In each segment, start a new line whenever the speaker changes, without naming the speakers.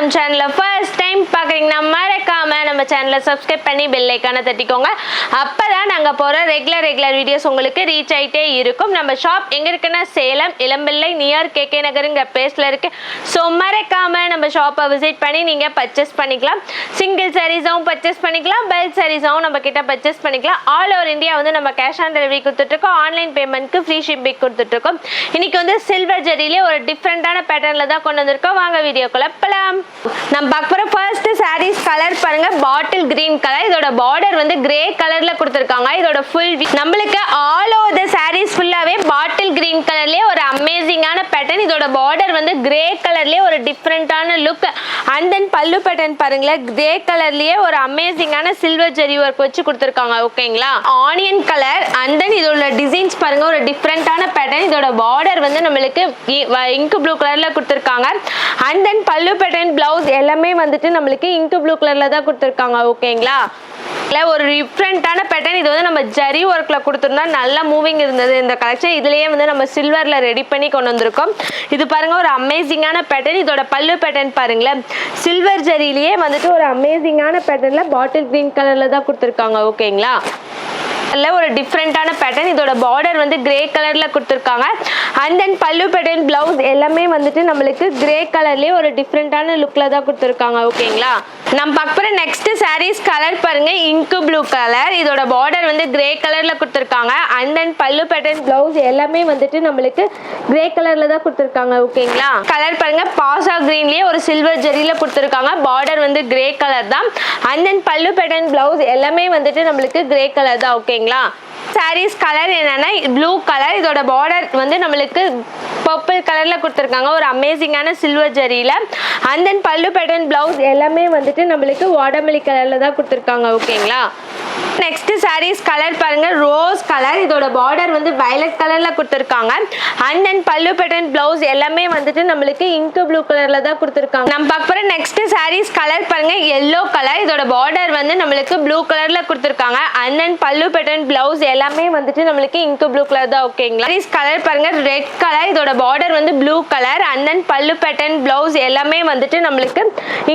நம்ம சேனலை first time பார்க்குறீங்கன்னா மறக்காம நம்ம சேனலை சப்ஸ்கிரைப் பண்ணி பெல் ஐக்கானை தட்டிக்கோங்க. அப்பதான் நாங்கள் போகிற ரெகுலர் வீடியோஸ் உங்களுக்கு ரீச் ஆகிட்டே இருக்கும். நம்ம ஷாப் எங்கே இருக்குன்னா சேலம் இளம்பிள்ளை நியர் கேகே நகருங்கிற பிளேஸில் இருக்கு. ஸோ மறக்காம நம்ம ஷாப்பை விசிட் பண்ணி நீங்கள் பர்ச்சேஸ் பண்ணிக்கலாம். சிங்கிள் சாரீஸாகவும் பர்ச்சேஸ் பண்ணிக்கலாம், பல்க் சாரீஸாகவும் நம்ம கிட்ட பர்ச்சேஸ் பண்ணிக்கலாம். ஆல் ஓவர் இந்தியா வந்து நம்ம கேஷ் ஆன் டெலிவரி கொடுத்துட்ருக்கோம். ஆன்லைன் பேமெண்ட்க்கு ஃப்ரீ ஷிப்பிங் கொடுத்துட்ருக்கோம். இன்னைக்கு வந்து சில்வர் ஜரியிலே ஒரு டிஃப்ரெண்டான பேட்டர்னில் தான் கொண்டு வந்திருக்கோம். வாங்க வீடியோக்குள்ள போகலாம். நம்ம பார்க்க போகிற ஃபர்ஸ்ட் சாரீஸ் கலர் பாருங்க, பாட்டில் கிரீன் கலர். இதோட பார்டர் வந்து கிரே கலர்ல கொடுத்துருக்காங்க. இதோட ஃபுல் நம்மளுக்கு ஆல் ஓவர் த சாரீஸ் ஃபுல்லாவே பாட்டில் கிரீன் கலர்லயே ஒரு அமேசிங்கான பேட்டர்ன். இதோட பார்டர் வந்து கிரே கலர்லயே ஒரு டிஃப்ரெண்டான லுக். அண்ட் தென் பல்லு பேட்டர்ன் பாருங்களேன், கிரே கலர்லயே ஒரு அமேசிங்கான சில்வர் ஜெரி ஒர்க் வச்சு கொடுத்துருக்காங்க. ஓகேங்களா, ஆனியன் கலர். அண்ட் தென் இதோட டிசைன்ஸ் பாருங்க, ஒரு டிஃப்ரெண்டான பேட்டர்ன். இதோட பார்டர் வந்து நம்மளுக்கு இங்க் ப்ளூ கலர்ல கொடுத்துருக்காங்க. அண்ட் தென் பல்லு பேட்டர்ன், பிளவுஸ் எல்லாமே வந்துட்டு நம்மளுக்கு இங்க் ப்ளூ கலர்ல தான் கொடுத்துருக்காங்க. ஓகேங்களா, ஒரு டிஃப்ரெண்டான பேட்டர்ன். இது வந்து நம்ம ஜரி ஒர்க்ல கொடுத்துருந்தா நல்லா மூவிங் இருந்தது இந்த கலெக்ஷன். இதுலயே வந்து நம்ம சில்வர்ல ரெடி பண்ணி கொண்டு வந்திருக்கோம். இது பாருங்க, ஒரு அமேசிங்கான பேட்டர்ன். இதோட பல்லு பேட்டர்ன் பாருங்களேன், சில்வர் ஜரியிலேயே வந்துட்டு ஒரு அமேசிங்கான பேட்டர்ன்ல பாட்டில் கிரீன் கலர்ல தான் கொடுத்துருக்காங்க. ஓகேங்களா, ஒரு டிஃப்ரெண்டான பேட்டர்ன். இதோட பார்டர் வந்து கிரே கலர்ல கொடுத்துருக்காங்க. அண்ட் தென் பல்லு பேட்டர்ன், பிளவுஸ் எல்லாமே வந்துட்டு நம்மளுக்கு கிரே கலர்லயே ஒரு டிஃப்ரெண்டான லுக்ல தான் கொடுத்துருக்காங்க. ஓகேங்களா, நம்ம பார்க்குற நெக்ஸ்ட் சாரீஸ் கலர் பாருங்க, இங்க் ப்ளூ கலர். இதோட பார்டர் வந்து கிரே கலர்ல கொடுத்துருக்காங்க. அண்ட் தென் பல்லு பேட்டர்ன், பிளவுஸ் எல்லாமே வந்துட்டு நம்மளுக்கு கிரே கலர்ல தான் கொடுத்துருக்காங்க. ஓகேங்களா, கலர் பாருங்க, பாசா கிரீன்லயே ஒரு சில்வர் ஜெரியில கொடுத்துருக்காங்க. பார்டர் வந்து கிரே கலர் தான். அண்ட் தென் பல்லு பேட்டர்ன், பிளவுஸ் எல்லாமே வந்துட்டு நம்மளுக்கு கிரே கலர் தான். ஓகேங்களா, சாரீஸ் கலர் என்னன்னா ப்ளூ கலர். இதோட பார்டர் வந்து நம்மளுக்கு பர்பிள் கலர்ல கொடுத்துருக்காங்க, ஒரு அமேசிங்கான சில்வர் ஜரியில. அண்ட் தென் பல்லு பேட்டர்ன், பிளவுஸ் எல்லாமே வந்துட்டு நம்மளுக்கு வாடமல்லி கலர்ல தான் கொடுத்துருக்காங்க. ஓகேங்களா, நெக்ஸ்ட் சாரீஸ் கலர் பாருங்க, ரோஸ் கலர். இதோட பார்டர் வந்து வயலட் கலர்ல கொடுத்துருக்காங்க. அண்ட் தென் பல்லு பேட்டர்ன், பிளவுஸ் எல்லாமே வந்துட்டு நம்மளுக்கு இங்க் ப்ளூ கலர்ல தான் கொடுத்துருக்காங்க. நம்ம பார்க்குற நெக்ஸ்ட் சாரீஸ் கலர் பாருங்க, எல்லோ கலர். இதோட பார்டர் வந்து நம்மளுக்கு ப்ளூ கலர்ல கொடுத்துருக்காங்க. அண்ட் தென் பல்லு பேட்டர்ன், பிளவுஸ் எல்லாமே வந்துட்டு நம்மளுக்கு இங்க் ப்ளூ கலர் தான். ஓகேங்களா, சாரீஸ் கலர் பாருங்க, ரெட் கலர். இதோட பார்டர் வந்து ப்ளூ கலர். அண்ட் தென் பல்லு பேட்டர்ன், பிளவுஸ் எல்லாமே வந்துட்டு நம்மளுக்கு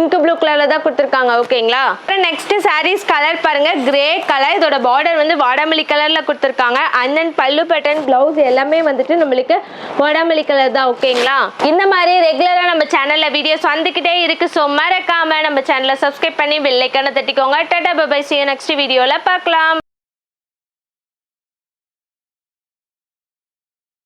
இங்க் ப்ளூ கலர்ல தான் கொடுத்துருக்காங்க. ஓகேங்களா, நெக்ஸ்ட் சாரீஸ் கலர் பாருங்க, கிரே கலர். இதோட பார்டர் வந்து வாடாமல்லி கலர்ல கொடுத்துருக்காங்க. அண்ட் தென் பல்லு பேட்டர்ன், பிளவுஸ் எல்லாமே வந்துட்டு நம்மளுக்கு வாடாமல்லி கலர் தான். ஓகேங்களா, இந்த மாதிரி ரெகுலரா நம்ம சேனல்ல வீடியோஸ் வந்துகிட்டே இருக்கு. ஸோ மறக்காம நம்ம சேனலை சப்ஸ்கிரைப் பண்ணி பெல் ஐக்கானை தட்டிக்கோங்க. Tata bye bye, see you next வீடியோல பார்க்கலாம்.